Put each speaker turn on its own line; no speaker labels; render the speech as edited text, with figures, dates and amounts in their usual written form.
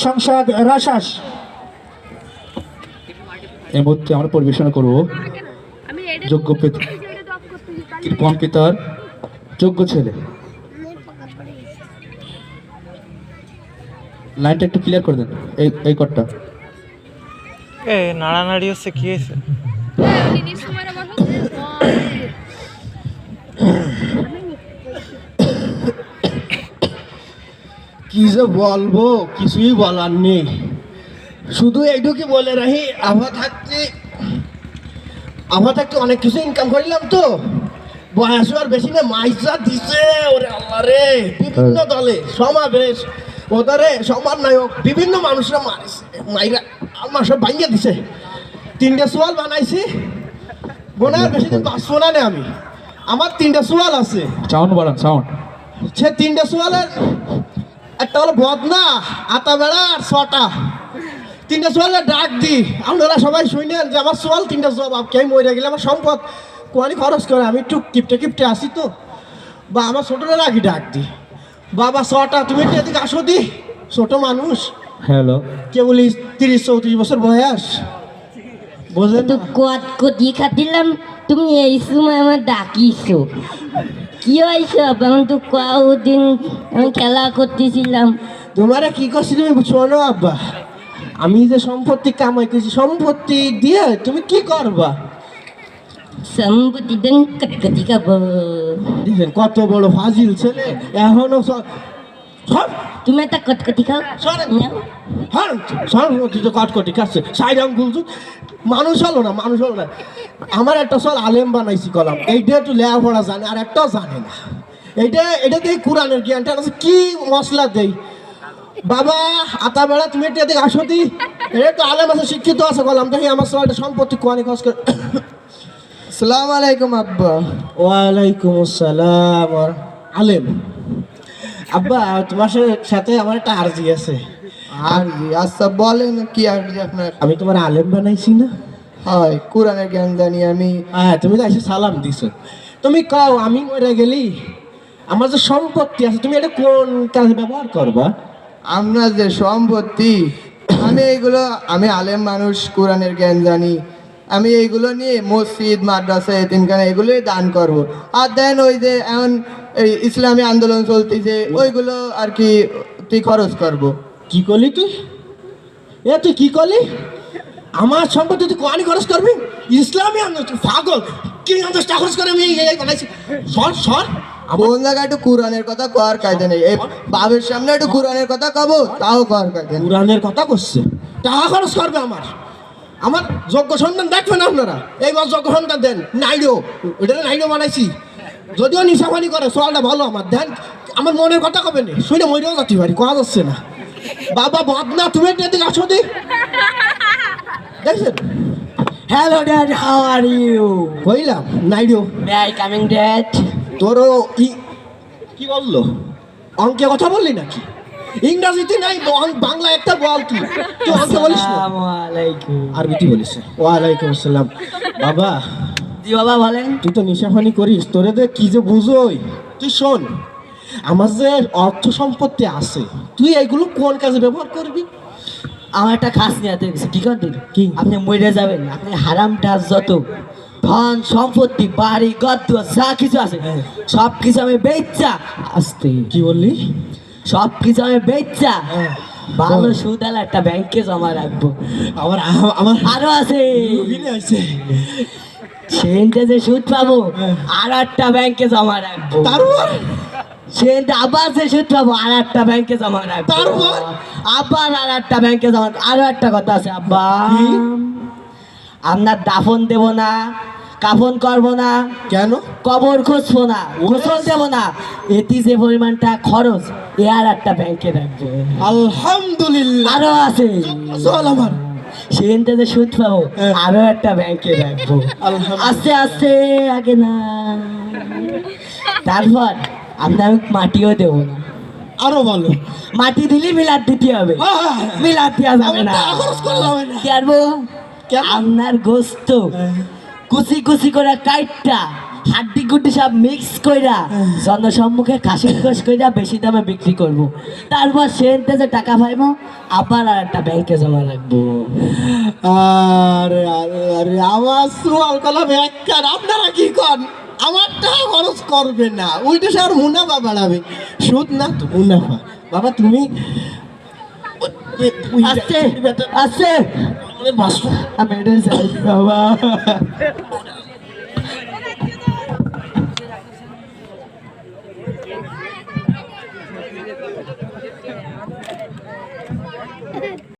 সংসদ রাশাস। এই মুহূর্তে আমরা পরিবেশনা করব যোগ্য কৃপণ পিতার যোগ্য ছেলে। লাইনটা একটু ক্লিয়ার করে দেন, এই কটটা।
এ নাড়ানাড়ি হচ্ছে, কি হয়েছে?
কি যে বলবো, কিছুই বলার নেই। শুধু এইটুকু বলে রাখি, আমরা থাকতে অনেক কিছু ইনকাম করলাম তো, বয়স আর বেশি না, মাইজা দিছে ওরে আল্লাহ রে। বিভিন্ন দলে সমাবেশ, ওদারে সবার নায়ক বিভিন্ন মানুষরা মারিছে, মাইরা আমার সব ভাঙ্গে দিছে। 3টে সোয়াল বানাইছি, মনে হয় বেশি দিন বাঁচবো না নে আমি। আমার 3টে সোয়াল আছে।
সাউন্ড বাড়ান, সাউন্ড।
সে 3টে সোয়ালের একটা হলো বদনা, আতা বেড়া আর 6টা। 3টে সোয়ালের ডাক দি, আপনারা সবাই শুনেন যে আমার সোয়াল 3টা জবাব। কে মরে গেলে আমার সম্পদ কোয়ানি খরচ করে, আমি একটু কিপটে আসি তো, বা আমার ছোটরা রাখি ডাক দি, বাবা 6টা তুমি একটু এদিকে আসো দি। ছোট মানুষ,
হ্যালো,
কে বলি 30-34 বছর বয়স, বোঝেন
তো কটি খাতিলাম, তুমি এই সময় আমার ডাকিছো, কি হয়েছে? এখন তো কদিন আমি খেলা করতেছিলাম।
তোমারা কি করছি তুমি শোনো আব্বা, আমি যে সম্পত্তি কামাইতেছি, সম্পত্তি দিয়ে তুমি কি করবা?
সম্পত্তি দেন কটকটি খাবো।
দেখেন কত বড় ফাজিল ছেলে, এখনো
তুমি একটা কটকটি খাও।
কটকটি খাচ্ছে, সাইড আঙ্গুল মানুষ হলো না, মানুষ হলো না। আমার একটা সল আলেম বানাইছি কলাম, এইটা একটু লেখাপড়া জানে আর একটাও জানে না। এটা দিয়ে কোরআনের জ্ঞানটা আছে, কি মশলা দেই বাবা আতা বেড়া তুমি একটু এদিকে আসো দি। এটা তো আলেম আছে, শিক্ষিত আছে কলাম, দেখি আমার সলটা সম্পত্তি কোয়ানি খরচ করে।
আসসালামু আলাইকুম আব্বা।
ওয়ালাইকুম আসসালাম। আলেম আব্বা, তোমার সাথে আমার একটা আরজি আছে।
আর আচ্ছা বলেন, কি আরজি আপনার?
আমি তোমার আলেম বানাইছি না?
হয়, কোরআনের জ্ঞান জানি আমি।
হ্যাঁ, তুমি তো এসে সালাম দিছো। তুমি কও আমি মরে গেলি আমার যে সম্পত্তি আছে তুমি এটা কোন কাজে ব্যবহার করবা?
আমরা যে সম্পত্তি, আমি আলেম মানুষ, কোরআনের জ্ঞান জানি, আমি এইগুলো নিয়ে মসজিদ, মাদ্রাসা, এতিমখানা এগুলোই দান করব। আর দেন ওই যে এখন এই ইসলামী আন্দোলন চলতেছে, ওইগুলো আর কি তুই খরচ করব।
কি করলি তুই? তুই কি করলি? আমার সম্পত্তি তুই কোয়ানি খরচ করবি? ইসলামী আন্দোলন? তুই পাগল? কি আন্দোলন খরচ করে আমি এই বানাইছি? সর
কোন জায়গায় একটু কোরআনের কথা কর কায়দা নেই, এই বাবের সামনে একটু কোরআনের কথা কব, তাও কর কায়দা নেই।
কোরআনের কথা করছে, টাকা খরচ করবে আমার যোগ্য সন্তান দেখবেন আপনারা, এইবার যোগ্য সন্তান দেন। নাইডো, ওইটা নাইডো বানাইছি, যদিও নিশাপানি করে সোয়ালটা ভালো আমার দেন। আমার মনের কথা কবে নেই, শুনে মরেও যাচ্ছি পারি, কোয়া যাচ্ছে না। বাবা বদনা তুমি একটু এদিকে আসো দি, দেখছেন?
Hello dad, how are you?
কইলাম নাইডো।
May I coming dad?
তোরও কি বললো? অঙ্কে কথা বললি নাকি? ইংরাজিতে নাই, বাংলা একটা বল। তুই অঙ্কে বলিস না?
আসসালামু আলাইকুম।
আরবিতে বলিস? ওয়ালাইকুম আসসালাম। বাবা,
জি বাবা বলেন।
তুই তো নেশাপানি করিস, তোরে দে কি যে বুঝোই। তুই শোন, আমার যে অর্থ সম্পত্তি আছে তুই এইগুলো কোন কাজে ব্যবহার করবি?
আমার একটা খাস নিয়ে গেছে, কি করতেন?
কি?
আপনি মরে যাবেন, আপনি হারামটা যত ধন সম্পত্তি বাড়ি গদ্দ যা কিছু আছে সব কিছু আমি বেচা, আসতে
কি বললি?
সব কিছু আমি বেচা
হ্যাঁ।
ভালো সুদাল একটা ব্যাংকে জমা রাখবো।
আমার আমার
আরো আছে,
আছে
সেনতে যে সুদ পাবো আর একটা ব্যাংকে জমা রাখবো।
তারপর
সেনতে আবার যে সুদ পাবো আর একটা ব্যাংকে জমা রাখবো।
তারপর?
আবার আর একটা ব্যাংকে জমা। আরো একটা কথা আছে আব্বা, আপনার দাফন দেব না, কাফন করবো না,
কেন?
কবর খুঁজবো না, গোসল দেবো না, এটি যে পরিমাণটা খরচ এ আর একটা ব্যাংকে রাখবো।
আলহামদুলিল্লাহ।
আরো আছে,
চল আমার
সেখানটা যে সুদ পাবো আরো একটা ব্যাংকে রাখবো। আস্তে আস্তে আগে না, তারপর আপনার মাটিও দেবো না।
আরো ভালো,
মাটি দিলে মিলাদ দিতে হবে, মিলাদ দেওয়া যাবে না। কি আরবো? আপনার গোস্ত কুচি কুচি করে কাইটটা
হাড্ডি গুড্ডি সব মিক্স কইরা জনসম্মুখে খাসির গোশ কইরা বেশি দামে বিক্রি করব। তারপর সেনতে যে টাকা পাইবো আবার আর একটা ব্যাংকে জমা রাখবো।
আরে আরে আরে আমার সোয়াল কলাম একখান, আপনারা কি কন? আমার টাকা খরচ করবে না, ওইটা সে আর মুনাফা বাড়াবে, সুদ না তো মুনাফা। বাবা তুমি
আছে আছে
বাবা
আমি এটা চাই বাবা।